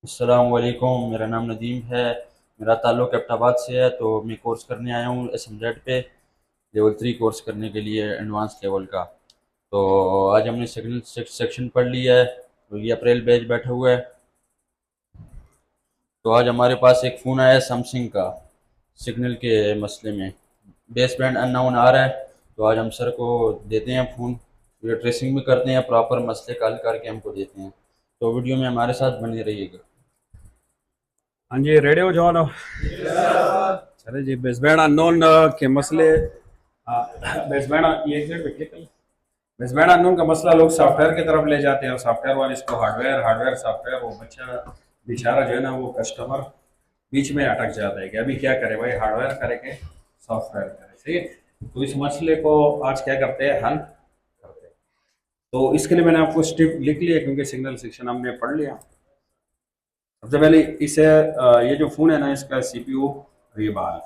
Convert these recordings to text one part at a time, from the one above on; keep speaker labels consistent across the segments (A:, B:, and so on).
A: अस्सलाम वालेकुम। मेरा नाम नदीम है। मेरा ताल्लुक़ एबटाबाद से है। तो मैं कोर्स करने आया हूँ एसएमजेड पे, लेवल 3 कोर्स करने के लिए, एडवांस लेवल का। तो आज हमने सिग्नल सेक्शन पढ़ लिया है। तो ये अप्रैल बैच बैठा हुआ है। तो आज हमारे पास एक फ़ोन आया है सैमसंग का, सिग्नल के मसले में बेस बैंड अननोन आ रहा है। तो आज हम सर को देते हैं फ़ोन, ये ट्रेसिंग भी करते हैं, प्रॉपर मसले का हल करके हमको देते हैं। तो वीडियो में हमारे साथ बने रहिएगा।
B: हाँ जी, रेडी हो जवान। चले जी, बेसबैंड अननोन के मसले। बेसबैंड ये एक मिनट पे क्लिक करें। बेसबैंड अननोन का मसला लोग सॉफ्टवेयर की तरफ ले जाते हैं और सॉफ्टवेयर वाले इसको हार्डवेयर हार्डवेयर सॉफ्टवेयर, वो बच्चा बेचारा जो है ना, वो कस्टमर बीच में अटक जाता है कि अभी क्या करे भाई, हार्डवेयर करे कि सॉफ्टवेयर करे। सही है। तो इस मसले को आज क्या करते हैं, हल करते हैं। तो इसके लिए मैंने आपको स्टेप लिख लिया क्योंकि सिग्नल सेक्शन हमने पढ़ लिया। सबसे पहले इसे ये जो फ़ोन है ना, इसका सीपीयू रिबाल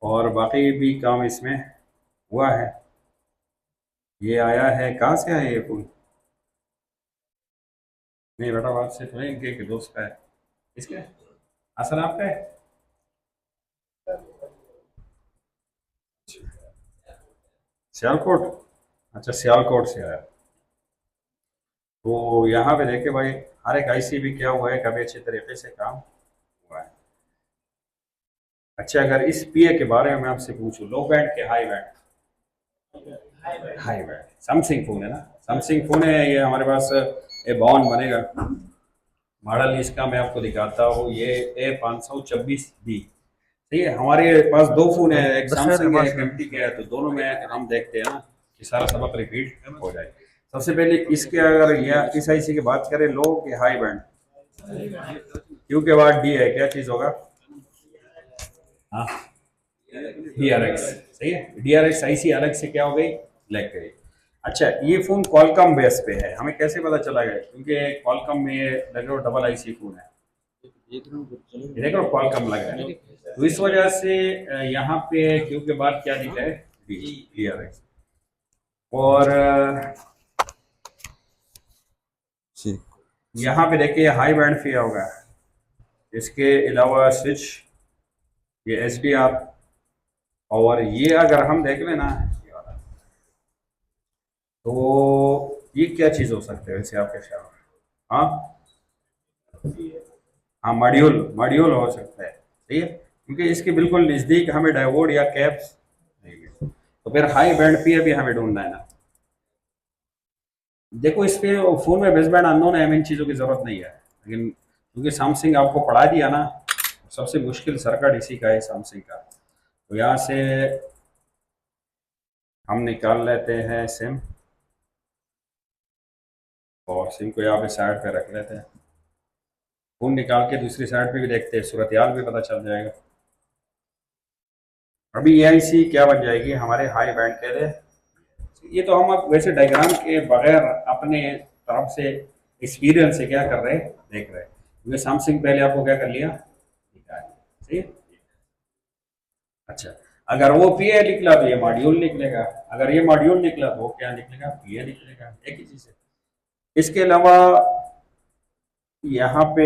B: और बाकी भी काम इसमें हुआ है। ये आया है, कहाँ से आया ये फ़ोन? नहीं बेटा, बात से तो नहीं, इनके दोस्त का है। किसका है? असल आपका है? सियालकोट। अच्छा, सियालकोट से आया। तो यहाँ पे देखे भाई, हर एक आईसी भी क्या हुआ है, कभी अच्छे तरीके से काम हुआ है। अच्छा, अगर इस पीए के बारे में मैं आपसे पूछूं, लो बैंड के high band? High band. Samsung phone है ना, सैमसंग फ़ोन है ये। हमारे पास ए बावन बनेगा। मॉडल इसका मैं आपको दिखाता हूँ, ये A526B। ठीक है। हमारे पास दो फोन है, एक
A: दस हजार के
B: सैमसंग है,
A: पास
B: एक
A: है।
B: एमटी का है। तो दोनों में हम देखते हैं ना कि सारा सबक रिपीट हो जाए। सबसे पहले इसके, अगर यह इस आईसी की बात करें, लो कि हाई बैंड, क्यू के बाद डी है, क्या चीज होगा? हाँ, डी आर एक्स। सही है। डी आर एक्स आईसी अलग से क्या हो गई, लग गई। अच्छा, ये फोन क्वालकॉम बेस पे है। हमें कैसे पता चला गया? क्योंकि क्वालकॉम में लगे डबल आईसी फोन है। ये देखो क्वालकॉम लग रहा है। तो इस वजह से यहाँ पे क्यू के बाद क्या लिखा है, डी, डी आर एक्स। और
A: जी।
B: यहाँ पे देखिए हाई बैंड पे होगा। इसके अलावा स्विच, ये एच डी आर, और ये अगर हम देख लें ना, ये वाला, तो ये क्या चीज़ हो सकती है वैसे आपके ख्याल में? हाँ, हाँ, मॉड्यूल मॉड्यूल हो सकता है। सही है, क्योंकि इसके बिल्कुल नज़दीक हमें डायोड या कैप्स नहीं मिले। तो फिर हाई बैंड पे भी हमें ढूंढना है ना। देखो, इस पे फोन में बेसबैंड अननोन है, हमें इन चीज़ों की ज़रूरत नहीं है। लेकिन क्योंकि सैमसंग आपको पढ़ा दिया ना, सबसे मुश्किल सर्किट इसी का है, सैमसंग का। तो यहाँ से हम निकाल लेते हैं सिम, और सिम को यहाँ पे साइड पे रख लेते हैं। फोन निकाल के दूसरी साइड पे भी देखते हैं, सूरत हाल भी पता चल जाएगा। अभी ये आईसी क्या बन जाएगी हमारे हाई बैंड के लिए। ये तो हम अब वैसे डायग्राम के बगैर अपने तरफ से एक्सपीरियंस से क्या कर रहे हैं, देख रहे हैं। क्योंकि सैमसंग पहले आपको क्या कर लिया, निकाल लिया। सही है? अच्छा, अगर वो पीए निकला तो ये मॉड्यूल निकलेगा, अगर ये मॉड्यूल निकला तो वो क्या निकलेगा, पीए निकलेगा। एक ही चीज है। इसके अलावा यहाँ पे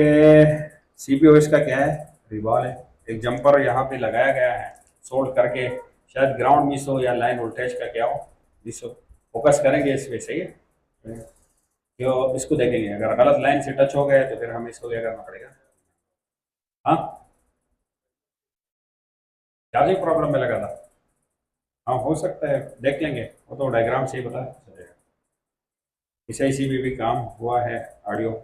B: सीपीयू इसका क्या है, रिवॉल्व है। एक जंपर यहाँ पे लगाया गया है सोल्ड करके, शायद ग्राउंड मिस हो या लाइन वोल्टेज का क्या हो, मिस हो। फोकस करेंगे इस पे। सही है। जो इसको देखेंगे, अगर गलत लाइन से टच हो गए तो फिर हमें इसको क्या करना पड़ेगा। हाँ, चार्जिंग प्रॉब्लम में लगा था। हाँ, हो सकता है, देख लेंगे, वो तो डायग्राम से ही पता चलेगा। इस आईसी में भी काम हुआ है, ऑडियो।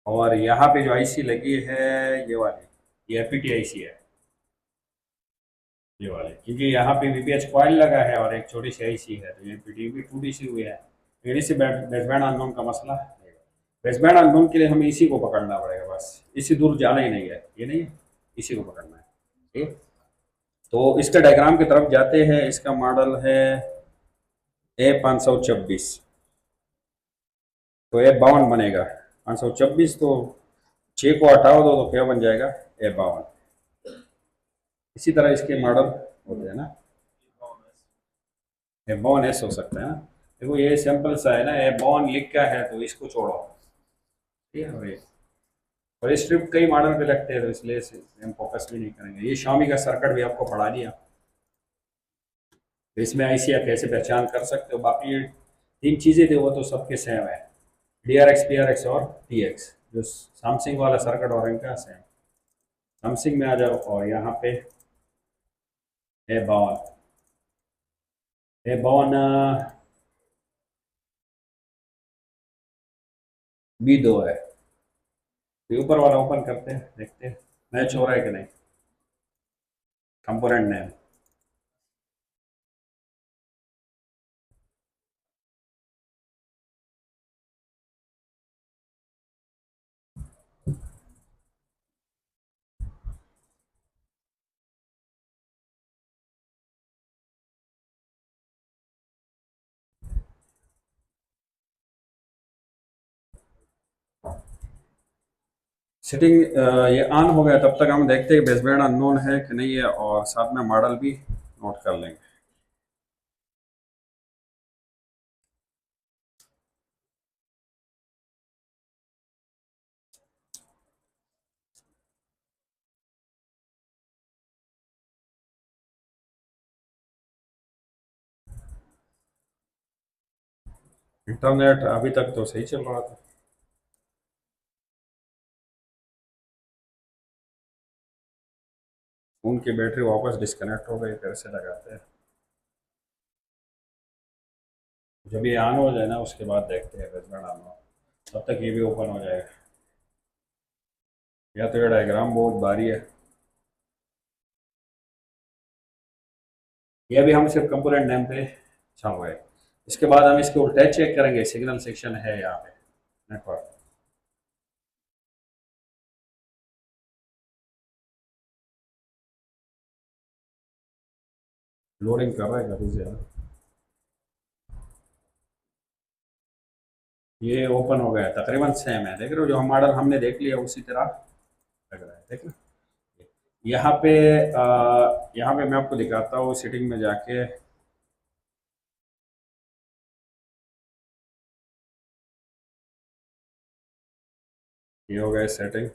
B: और यहाँ पे जो आईसी लगी है, ये वाली, ये एपीटी आईसी है, ये वाले। क्योंकि यहाँ पे वीपीएच कॉइल लगा है और एक छोटी सी आईसी है, तो ये एपीटी भी टूटी सी हुई है। लेकिन इसी बेसबैंड अननोन का मसला है। बेसबैंड अननोन के लिए हमें इसी को पकड़ना पड़ेगा, बस इसी दूर जाना ही नहीं है, ये नहीं है, इसी को पकड़ना है। ठीक है? तो इसके डायग्राम की तरफ जाते हैं। इसका मॉडल है A526। तो A52 बनेगा। 526, तो 6 को हटाओ दो तो क्या बन जाएगा, A52। इसी तरह इसके मॉडल होते हैं ना, A52S हो सकता है ना। देखो ये सिंपल सा है ना, A52 लिख का है तो इसको छोड़ो, ठीक है भाई। और ये स्ट्रिप कई मॉडल पे लगते हैं तो इसलिए हम फोकस भी नहीं करेंगे। ये Xiaomi का सर्किट भी आपको पढ़ा दिया, तो इसमें IC आप कैसे पहचान कर सकते हो। बाकी ये तीन चीज़ें थे वो तो सबके सेम है, DRX PRX और TX। जो सैमसंग वाला सर्किट और इनका सेम। सैमसंग में आ जाओ और यहाँ पे A52, A52 B2 है। तो ऊपर वाला ओपन करते हैं, देखते हैं मैच हो रहा है कि नहीं कंपोनेंट नेम। सेटिंग ये ऑन हो गया, तब तक हम देखते हैं बेसबैंड अननोन है कि नहीं है, और साथ में मॉडल भी नोट कर लेंगे। इंटरनेट अभी तक तो सही चल रहा था। फोन की बैटरी वापस डिस्कनेक्ट हो गई, फिर से लगाते हैं। जब ये ऑन हो जाए ना उसके बाद देखते हैं बेसबैंड ऑन हो, तब तक ये भी ओपन हो जाएगा। या तो ये डायग्राम बहुत भारी है। ये भी हम सिर्फ कंपोनेंट नेम पे छाप गए। इसके बाद हम इसके वोल्टेज चेक करेंगे, सिग्नल सेक्शन है यहाँ पे नेटवर्क। लोडिंग कर रहा है काफी ज्यादा। ये ओपन हो गया, तकरीबन सेम है, देख रहे हो जो हम मॉडल हमने देख लिया उसी तरह लग रहा है, देख रहे हो। यहाँ पे यहाँ पे मैं आपको दिखाता हूँ सेटिंग में जाके। ये हो गया सेटिंग,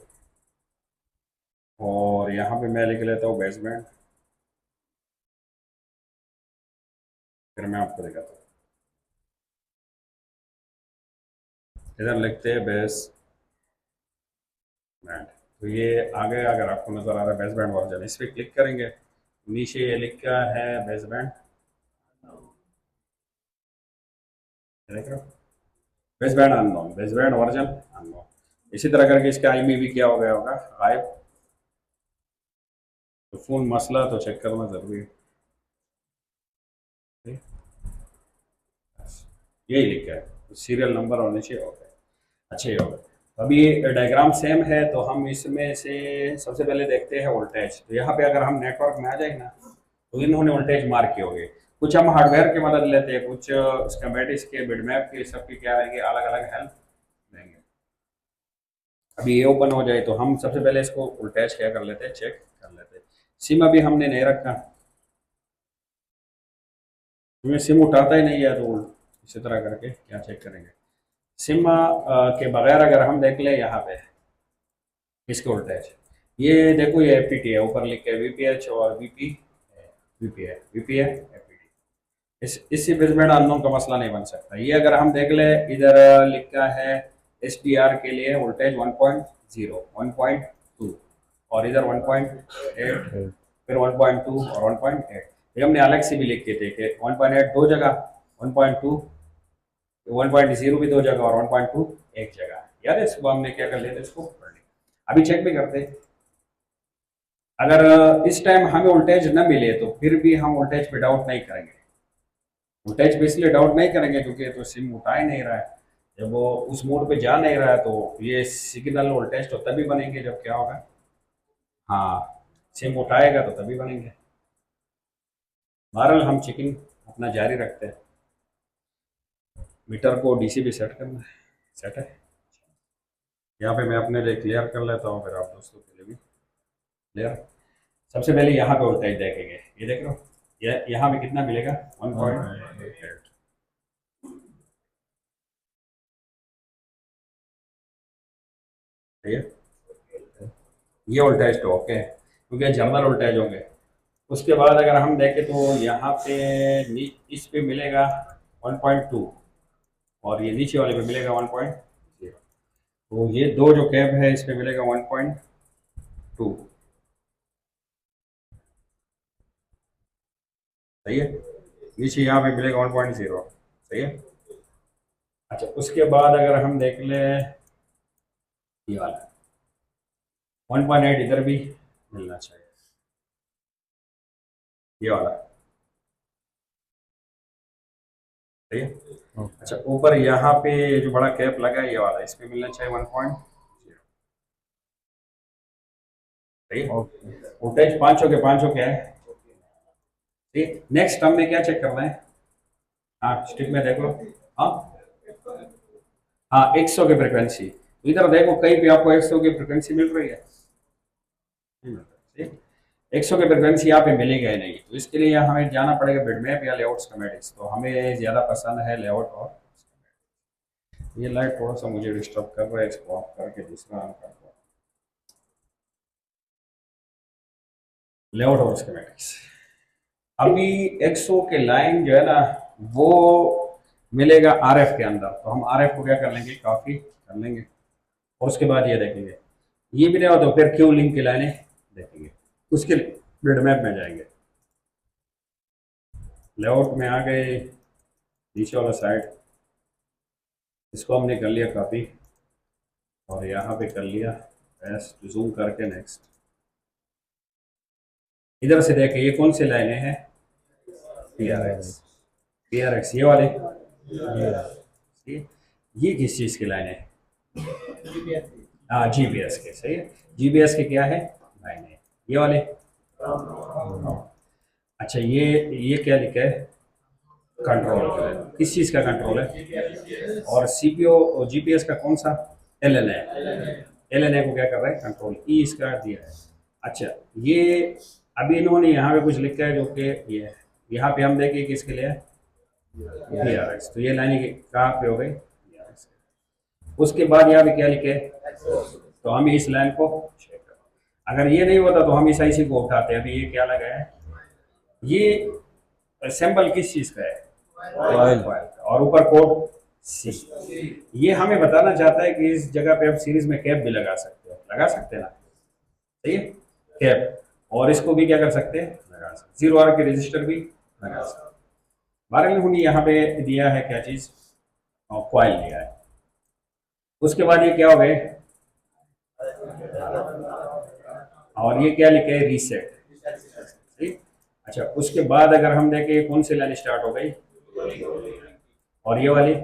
B: और यहाँ पे मैं लिख लेता हूँ बेसबैंड, फिर मैं आपको दिखाता हूँ। इधर लिखते हैं बेस बैंड। तो ये आगे अगर आपको नजर आ रहा है बेस बैंड वर्जन, इस पर क्लिक करेंगे, नीचे ये लिखा है बेस बैंड, देख रहे हो, base band unknown, base band version unknown. इसी तरह करके इसका IMEI भी क्या हो गया होगा गायब। तो फोन मसला तो चेक करना जरूरी है। ठीक? यही लिखा है सीरियल नंबर और नीचे हो गया। अच्छा ये होगा। अभी डायग्राम सेम है, तो हम इसमें से सबसे पहले देखते हैं वोल्टेज। तो यहाँ पे अगर हम नेटवर्क में आ जाएंगे ना, तो इन्होंने वोल्टेज मार्क किए होंगे। कुछ हम हार्डवेयर की मदद लेते हैं, कुछ स्कीमेटिक्स के, बिटमैप के, सबके क्या रहेंगे, अलग अलग हेल्प देंगे। अभी ये ओपन हो जाए तो हम सबसे पहले इसको वोल्टेज क्या कर लेते हैं, चेक कर लेते हैं। सिम अभी हमने नहीं रखा, हमें सिम उठाता ही नहीं है, तो इसी तरह करके क्या चेक करेंगे। सिम के बगैर अगर हम देख ले यहाँ पे इसके वोल्टेज, ये देखो ये FPT है, ऊपर लिख के VPH और VP है FPT। इससे बेसबैंड अननोन का मसला नहीं बन सकता। ये अगर हम देख ले, इधर लिखा है SDR के लिए वोल्टेज 1.0 1.2, और इधर 1.8, फिर 1.2 और 1.8। ये हमने अलग से भी लिखे थे कि 1.8 दो जगह, 1.2 1.0 भी दो जगह, और 1.2 एक जगह। यार इस सुबह हमने क्या कर लिया था, इसको पढ़ लिया। अभी चेक भी करते हैं। अगर इस टाइम हमें वोल्टेज न मिले तो फिर भी हम वोल्टेज पे डाउट नहीं करेंगे। वोल्टेज पे इसलिए डाउट नहीं करेंगे क्योंकि तो सिम उठा ही नहीं रहा है। जब वो उस मोड पे जा नहीं रहा है, तो ये सिग्नल वोल्टेज तो तभी बनेंगे जब क्या होगा, हाँ, सिम उठाएगा तो तभी बनेंगे। बहरहाल हम चेकिंग अपना जारी रखते हैं। मीटर को DC पे सेट करना है, सेट है। यहाँ पे मैं अपने लिए क्लियर कर लेता हूँ, फिर आप दोस्तों के लिए भी क्लियर। सबसे पहले यहाँ पे वोल्टेज देखेंगे, ये देख लो, ये यहाँ पे कितना मिलेगा, 1.8। सही है। ये वोल्टेज तो ओके है, क्योंकि जर्नल वोल्टेज होंगे। उसके बाद अगर हम देखें तो यहाँ पे इस पे मिलेगा 1.2, और ये नीचे वाले पे मिलेगा 1.0। तो ये दो जो कैप है इस पे मिलेगा 1.2। सही है। नीचे यहाँ पे मिलेगा 1.0। सही है। अच्छा, उसके बाद अगर हम देख ले ये वाला 1.8 इधर भी मिलना चाहिए, ये वाला। सही है। अच्छा, ऊपर यहाँ पे जो बड़ा कैप लगा है ये वाला, इस पे मिलना चाहिए 1.0। सही है। वोल्टेज पांचों के है। ठीक, नेक्स्ट हमने क्या चेक करना है? हाँ, स्टिक में देखो। हाँ हाँ, 100 की फ्रिक्वेंसी। इधर देखो कहीं भी आपको 100 की फ्रिक्वेंसी मिल रही है? नहीं मिल रही। ठीक, 100 की फ्रिक्वेंसी यहाँ पे मिलेगा ही नहीं, तो इसके लिए यहाँ हमें जाना पड़ेगा बिटमैप या लेआउट स्कीमेटिक्स। तो हमें ज़्यादा पसंद है लेआउट। और ये लाइट थोड़ा सा मुझे डिस्टर्ब कर रहा है, इसको ऑफ करके दूसरा ऑन कर दो। लेआउट और स्कीमेटिक्स। अभी 100 के लाइन जो है ना वो मिलेगा आरएफ के अंदर, तो हम आरएफ को क्या कर लेंगे, कॉपी कर लेंगे। और उसके बाद ये देखेंगे, ये भी नहीं हो तो फिर क्यू लिंक की लाइनें देखेंगे। उसके लिए बिटमैप में जाएंगे, लेआउट में आ गए, नीचे वाला साइड, इसको हमने कर लिया कॉपी, और यहाँ पे कर लिया पेस्ट, जूम करके नेक्स्ट। इधर से देखें ये कौन सी लाइनें हैं, पी आर एक्स ये वाले। ये किस चीज़ की लाइन है? हाँ, जीपीएस के। सही है। जीपीएस के क्या है, लाइन है ये वाले। अच्छा, ये क्या लिखा है, कंट्रोल है। किस चीज़ का कंट्रोल है? और सीपीओ जीपीएस का कौन सा, एल एन ए को क्या कर रहा है, कंट्रोल। ई इसका दिया है। अच्छा, ये अभी इन्होंने यहाँ पे कुछ लिखा है जो कि ये है। यहाँ पे हम देखें किसके लिए है, PRX। तो ये लाइन कहाँ पे हो गई, PRX। उसके बाद यहाँ पे क्या लिखे, तो हम इस लाइन को चेक करें। अगर ये नहीं होता तो हम इस आईसी को उठाते। अभी ये क्या लगा है, ये सिंबल किस चीज़ का है, ऑयल। और ऊपर कोड सी। ये हमें बताना चाहता है कि इस जगह पे आप सीरीज में कैप भी लगा सकते हो, लगा सकते हैं ना। सही है, कैप। और इसको भी क्या कर सकते हैं, लगा सकते। 0R के रजिस्टर भी लगा सकते। 12 में यहाँ पे दिया है क्या चीज़, कॉइल दिया है। उसके बाद ये क्या हो गए, और ये क्या लिखे है, रीसेट। ठीक। अच्छा, उसके बाद अगर हम देखें कौन सी लाइन स्टार्ट हो गई, और ये वाली।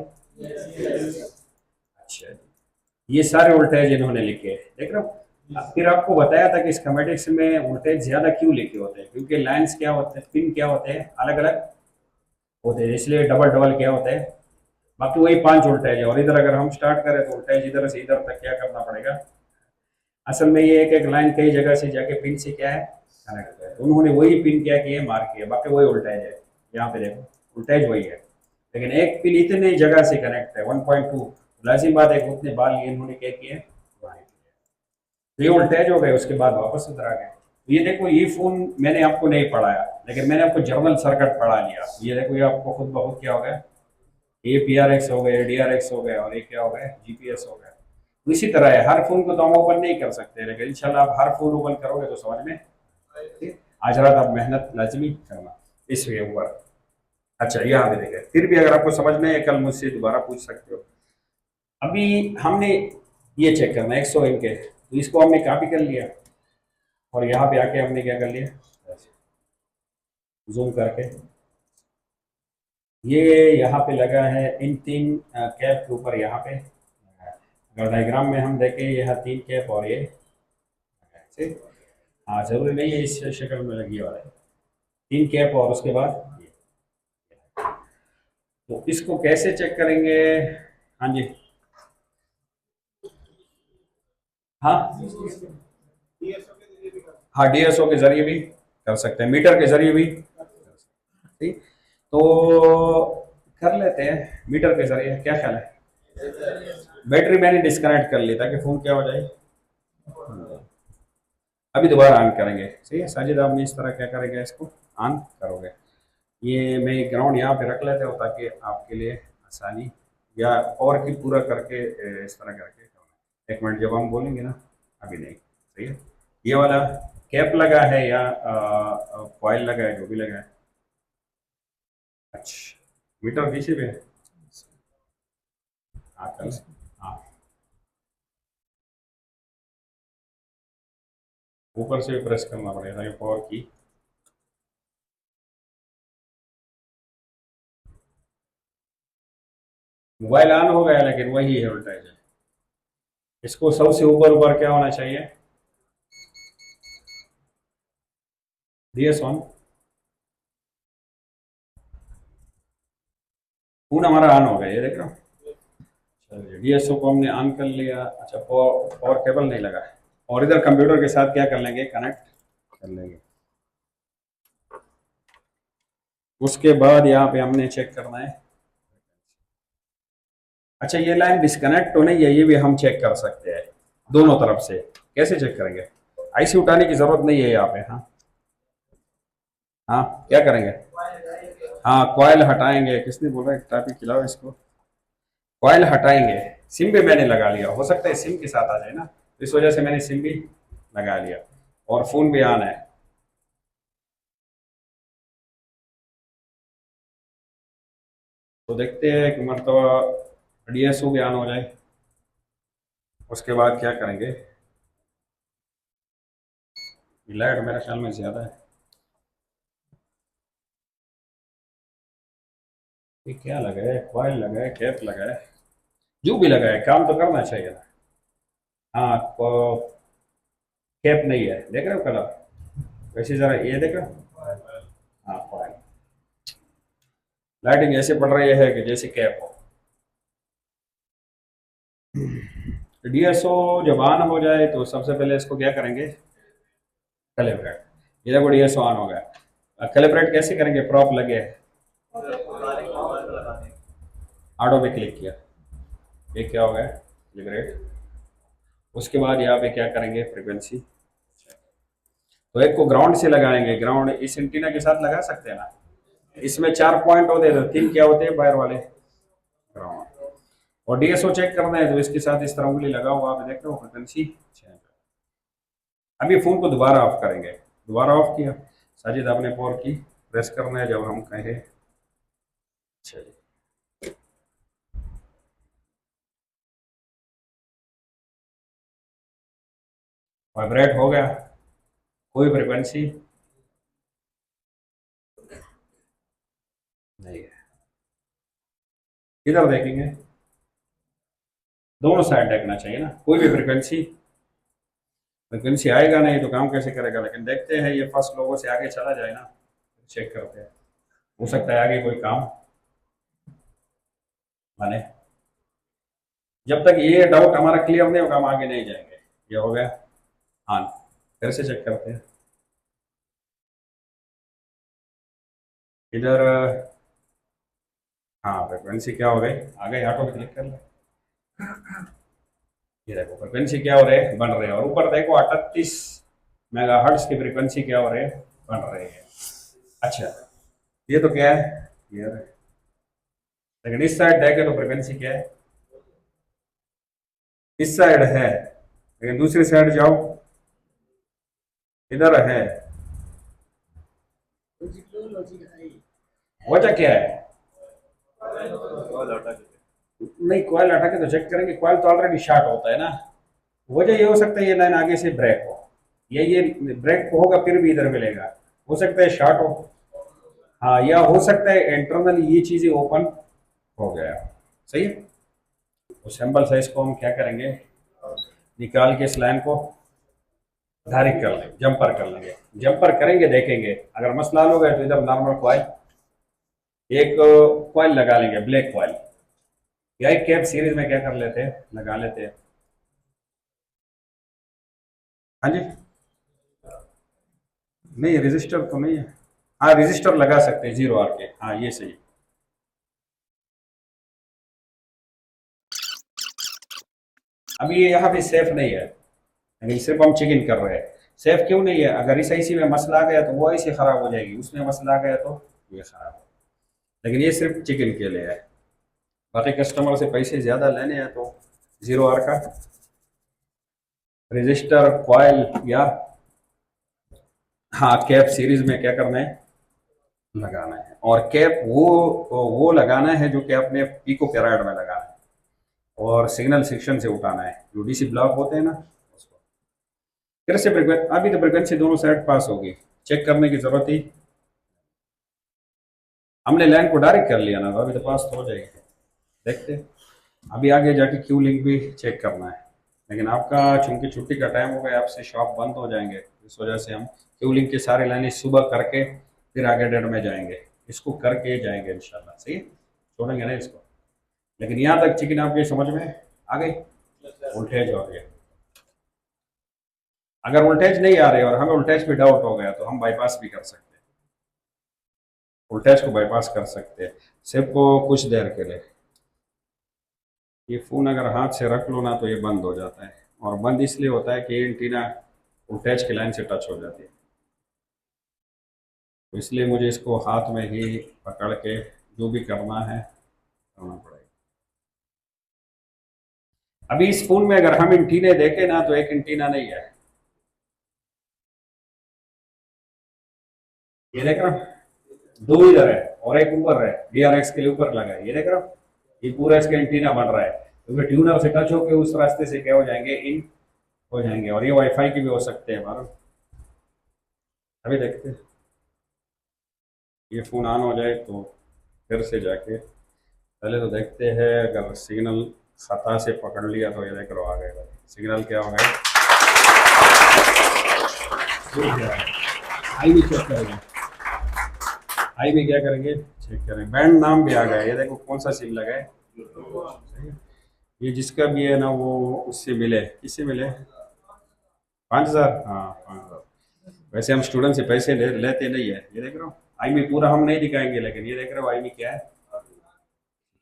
B: अच्छा, ये सारे वोल्टेज इन्होंने लिखे, देख रहे हो। फिर आपको बताया था कि स्कीमेटिक्स में वोल्टेज ज्यादा क्यों लिखे होते हैं, क्योंकि लाइंस क्या होते हैं, पिन क्या होते हैं, अलग अलग होते हैं, इसलिए डबल डबल क्या होता है। बाकी वही 5 वोल्टेज है। और इधर अगर हम स्टार्ट करें तो वोल्टेज इधर से इधर तक क्या करना पड़ेगा। असल में ये एक एक लाइन कई जगह से जाके पिन से क्या है, कनेक्ट है। तो उन्होंने वही पिन क्या किया, मार्क किया, बाकी वही वोल्टेज है। यहाँ पे देखो वोल्टेज वही है, लेकिन एक पिन इतने जगह से कनेक्ट है 1.2। लाजिम बात है उतने बाल ये इन्होंने क्या किए, तो ये वोल्टेज हो गए। उसके बाद वापस उधर आ गए। ये देखो, ये फोन मैंने आपको नहीं पढ़ाया, लेकिन मैंने आपको जर्नल सर्किट पढ़ा लिया। ये देखो, ये आपको खुद बहुत क्या हो गया, ये PRX हो गए, DRX हो गए, और ये क्या हो गए, GPS हो गए। तो इसी तरह है, हर फोन को तो हम ओपन नहीं कर सकते, लेकिन इंशाल्लाह आप हर फोन ओपन करोगे तो समझ में। आज रात आप मेहनत लाजमी करना इसके ऊपर। अच्छा, यहाँ पे देखें, फिर भी अगर आपको समझ में है कल मुझसे दोबारा पूछ सकते हो। अभी हमने ये चेक करना है 100 के, तो इसको हमने कॉपी कर लिया, और यहाँ पे आके हमने क्या कर लिया, जूम करके। ये यहाँ पे लगा है इन 3 कैप के ऊपर। यहाँ पे अगर डायग्राम में हम देखें, यहाँ 3 कैप और ये, ठीक। हाँ, जरूरी नहीं है इस शक्ल में लगी वाला है, 3 कैप और उसके बाद ये। तो इसको कैसे चेक करेंगे? हाँ जी, हाँ हाँ, DSO के जरिए भी कर सकते हैं, मीटर के जरिए भी। ठीक, तो कर लेते हैं मीटर के जरिए, क्या ख्याल है। बैटरी मैंने डिस्कनेक्ट कर ली ताकि फोन क्या हो जाए, अभी दोबारा ऑन करेंगे। सही है साजिद, आप इस तरह क्या करेंगे, इसको ऑन करोगे। ये मैं ग्राउंड यहाँ पे रख लेता हूँ ताकि आपके लिए आसानी, या और की पूरा करके इस तरह करके। एक मिनट, जब हम बोलेंगे ना, अभी नहीं। सही है, ये वाला कैप लगा है या कॉइल लगा है, जो भी लगा है। अच्छा, मीटर पीछे पे है। हाँ कर ले। हाँ, ऊपर से भी प्रेस करना पड़ेगा, ये पावर की। मोबाइल ऑन हो गया, लेकिन वही है वोल्टेज है। इसको सबसे ऊपर ऊपर क्या होना चाहिए, डीएस ऑन। फोन हमारा ऑन हो गया, ये देख रहे हो। चलिए, डीएसओ को हमने ऑन कर लिया। अच्छा, पावर पावर केबल नहीं लगा है, और इधर कंप्यूटर के साथ क्या कर लेंगे, कनेक्ट कर लेंगे। उसके बाद यहाँ पे हमने चेक करना है। अच्छा, ये लाइन डिस्कनेक्ट तो नहीं है, ये भी हम चेक कर सकते हैं दोनों तरफ से। कैसे चेक करेंगे, आईसी उठाने की जरूरत नहीं है यहाँ पे। हाँ हाँ, क्या करेंगे, हाँ कॉइल हटाएंगे। किसने बोला ट्रैफिक खिलाओ इसको, कॉइल हटाएंगे। सिम भी मैंने लगा लिया, हो सकता है सिम के साथ आ जाए ना, तो इस वजह से मैंने सिम भी लगा लिया। और फोन भी ऑन है। तो देखते हैं कि मतलब डीएसओ भी ऑन हो जाए। उसके बाद क्या करेंगे, लाइट मेरे ख्याल में ज्यादा है। ये क्या लगा है, कॉइल लगा है, कैप लगा है, जो भी लगा है काम तो करना चाहिए ना। हाँ, कैप नहीं है, देख रहे हो कलर, वैसे जरा ये देख रहे हो। हाँ कॉइल, लाइटिंग ऐसे पड़ रही है कि जैसे कैप हो। डीएसओ जब ऑन हो जाए तो सबसे पहले इसको क्या करेंगे, कैलिब्रेट। ये देखो डीएसओ ऑन हो गया। कैलिब्रेट कैसे करेंगे, प्रॉप लगे है, ऑटो पे क्लिक किया, ये क्या हो गया, कैलिब्रेट। उसके बाद यहाँ पे क्या करेंगे, फ्रीक्वेंसी। तो एक को ग्राउंड से लगाएंगे, ग्राउंड इस एंटीना के साथ लगा सकते हैं ना। इसमें 4 पॉइंट होते हैं, तो 3 क्या होते हैं, वायर वाले, ग्राउंड। और डीएसओ चेक करना है तो इसके साथ इस तरह उंगली लगा हुआ, आप देख रहे हो, फ्रिक्वेंसी चेंज। अभी फोन को दोबारा ऑफ करेंगे। दोबारा ऑफ किया, साजिद आपने पावर की प्रेस करना है जब हम कहें। चलिए, वाइब्रेट हो गया, कोई फ्रिक्वेंसी नहीं है। इधर देखेंगे, दोनों साइड देखना चाहिए ना, कोई भी फ्रिक्वेंसी, फ्रिक्वेंसी आएगा नहीं तो काम कैसे करेगा। लेकिन देखते हैं, ये फर्स्ट लोगों से आगे चला जाए ना, चेक करते हैं, हो सकता है आगे कोई काम माने। जब तक ये डाउट हमारा क्लियर नहीं होगा, हम आगे नहीं जाएंगे। ये हो गया, हाँ फिर से चेक करते हैं। इधर हाँ, फ्रिक्वेंसी क्या हो गई, आ गई, ऑटो पे क्लिक कर ले। ये देखो फ्रिक्वेंसी क्या हो रहे है, बन रहे हैं। और ऊपर देखो 38 मेगाहर्ट्ज की फ्रिक्वेंसी क्या हो रहे है, बन रहे हैं। अच्छा, ये तो क्या है, ये है। लेकिन इस साइड देखे तो फ्रिक्वेंसी क्या है, इस साइड है, लेकिन दूसरी साइड जाओ, इधर है। वजह क्या है, नहीं कॉइल हटा के तो चेक करेंगे, कॉइल तो ऑलरेडी शॉर्ट होता है ना। वजह ये हो सकता है ये लाइन आगे से ब्रेक हो, ये ब्रेक होगा फिर भी इधर मिलेगा, हो सकता है शॉर्ट हो। हाँ, या हो सकता है इंटरनल ये चीजें ओपन हो गया। सही है, तो सैंपल साइज को हम क्या करेंगे, निकाल के इस लाइन को धारिक कर लेंगे, जंपर कर लेंगे। जंपर करेंगे, देखेंगे अगर मसला हल हो गया तो इधर नॉर्मल कॉइल, एक कॉइल लगा लेंगे, ब्लैक कॉइल, या एक कैप सीरीज में क्या कर लेते हैं, लगा लेते हैं। हाँ जी, नहीं रजिस्टर तो नहीं है। हाँ रजिस्टर लगा सकते हैं, 0 आर के, हाँ ये सही। अभी ये यहाँ पे सेफ नहीं है, लेकिन सिर्फ हम चिकन कर रहे हैं। सेफ क्यों नहीं है? अगर इस आईसी में मसला आ गया तो वो आईसी खराब हो जाएगी, उसमें मसला आ गया तो ये खराब हो। लेकिन ये सिर्फ चिकन के लिए है। बाकी कस्टमर से पैसे ज़्यादा लेने हैं तो 0R का रजिस्टर कॉइल या हाँ कैप सीरीज में क्या करना है, लगाना है। और कैप वो लगाना है जो कि आपने पिको फेराइड में लगाना है, और सिग्नल सेक्शन से उठाना है जो डीसी ब्लॉक होते हैं ना उसको। फिर से अभी तो फ्रिक्वेंसी दोनों साइड पास होगी, चेक करने की जरूरत ही, हमने लाइन को डायरेक्ट कर लिया ना, तो अभी तो पास तो हो जाएगी। देखते अभी आगे जाके क्यू लिंक भी चेक करना है, लेकिन आपका चूंकि छुट्टी का टाइम हो गया, आपसे शॉप बंद हो जाएंगे, इस वजह से हम क्यू लिंक की सारी लाइनें सुबह करके फिर आगे डेट में जाएंगे, इसको करके जाएंगे इंशाल्लाह। सही, छोड़ेंगे ना इसको। लेकिन यहाँ तक चिकन आपके समझ में आ गई? वोल्टेज हो गया। अगर वोल्टेज नहीं आ रहे और हमें वोल्टेज पे डाउट हो गया तो हम बाईपास भी कर सकते हैं, वोल्टेज को बाईपास कर सकते हैं सिर्फ कुछ देर के लिए। ये फ़ोन अगर हाथ से रख लो ना तो ये बंद हो जाता है, और बंद इसलिए होता है कि ये एंटीना वोल्टेज की लाइन से टच हो जाती है, तो इसलिए मुझे इसको हाथ में ही पकड़ के जो भी करना है करना पड़ेगा। अभी इस फोन में अगर हम एंटीने देखें ना तो एक एंटीना नहीं है, ये देख रहा हूं, दो इधर है और एक ऊपर है, DRX के लिए ऊपर लगा है, ये देख रहा हूं, ये पूरा इसका एंटीना बन रहा है, क्योंकि ट्यूनर से टच होकर उस रास्ते से क्या हो जाएंगे, इन हो जाएंगे। और ये वाईफाई की भी हो सकते हैं मालूम। अभी देखते हैं, ये फोन ऑन हो जाए तो फिर से जाके पहले तो देखते हैं, अगर सिग्नल खता से पकड़ लिया तो ये देख लो आ गए। सिग्नल क्या हो गया, आई भी चेक करेंगे, आई भी क्या करेंगे, चेक करेंगे। बैंड नाम भी आ गया, ये देखो कौन सा सिम लगा है, ये जिसका भी है ना वो उससे मिले, किससे मिले, 5000, हाँ 5000। वैसे हम स्टूडेंट से पैसे लेते नहीं है, ये देख रहे हो। आई में पूरा हम नहीं दिखाएंगे, लेकिन ये देख रहे हो आई में क्या है,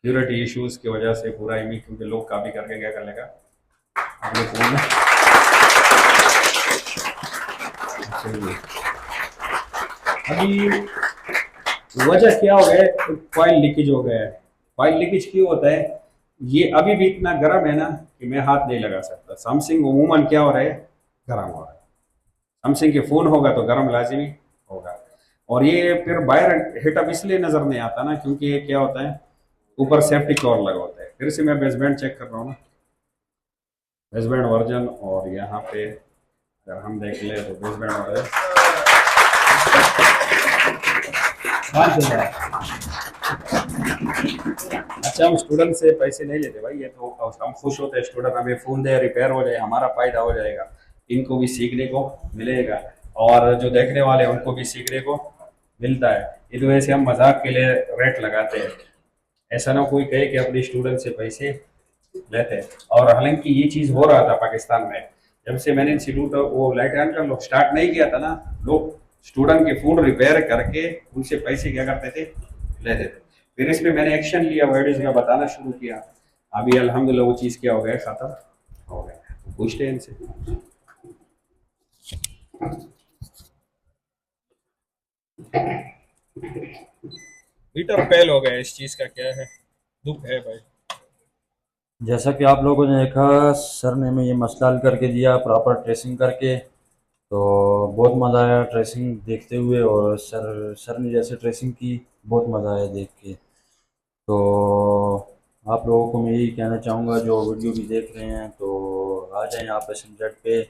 B: सिक्योरिटी इश्यूज की वजह से पूरा आई में, क्योंकि लोग कॉपी करके क्या कर लेगा अपने फोन में। अभी वजह क्या हो गया, फाइल लीकेज हो गया है। फाइल लीकेज क्यों होता है, ये अभी भी इतना गर्म है ना कि मैं हाथ नहीं लगा सकता। सैमसंग उमूमन क्या हो रहा है, गर्म हो रहा है। सैमसंग के फोन होगा तो गर्म लाजिमी होगा। और ये फिर बाहर हीटअप इसलिए नजर नहीं आता ना, क्योंकि ये क्या होता है, ऊपर सेफ्टी कवर लगा होता है। फिर से मैं बेसबैंड चेक कर रहा हूँ ना, बेसबैंड वर्जन, और यहाँ पे अगर हम देख ले तो बेसबैंड वर्जन अच्छा। हम स्टूडेंट से पैसे नहीं लेते भाई, ये तो हम खुश होते हैं, स्टूडेंट हमें फोन दे, रिपेयर हो जाए, हमारा फायदा हो जाएगा, इनको भी सीखने को मिलेगा और जो देखने वाले हैं उनको भी सीखने को मिलता है। ये तो वैसे हम मजाक के लिए रेट लगाते हैं, ऐसा ना कोई कहे कि अपने स्टूडेंट से पैसे लेते हैं। और हालांकि ये चीज़ हो रहा था पाकिस्तान में, जब से मैंने इंस्टीट्यूट वो लाइट ऑन कर लो स्टार्ट नहीं किया था ना, लोग स्टूडेंट के फोन रिपेयर करके उनसे पैसे क्या करते थे, लेते थे। फिर इस पे मैंने एक्शन लिया, वीडियोज में बताना शुरू किया। अभी अल्हम्दुलिल्लाह वो चीज़ क्या हो गया, खत्म हो गया। पूछते हैं इनसे। मीटर फेल हो गया, इस चीज़ का क्या है, दुख है भाई।
A: जैसा कि आप लोगों ने देखा, सर ने हमें ये मसला हल करके दिया प्रॉपर ट्रेसिंग करके, तो बहुत मज़ा आया ट्रेसिंग देखते हुए। और सर ने जैसे ट्रेसिंग की बहुत मज़ा आया देख के। तो आप लोगों को मैं यही कहना चाहूँगा, जो वीडियो भी देख रहे हैं तो आ जाएं आप SMZ पे,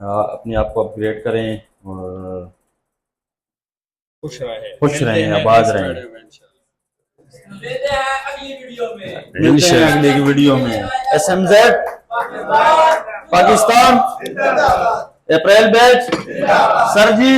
A: अपने आप को अपग्रेड करें और
B: खुश रहे,
A: आबाद रहें।
C: मिलते हैं अगली वीडियो में,
A: मिलते हैं अगली वीडियो में। SMZ पाकिस्तान, अप्रैल बैच, सर जी।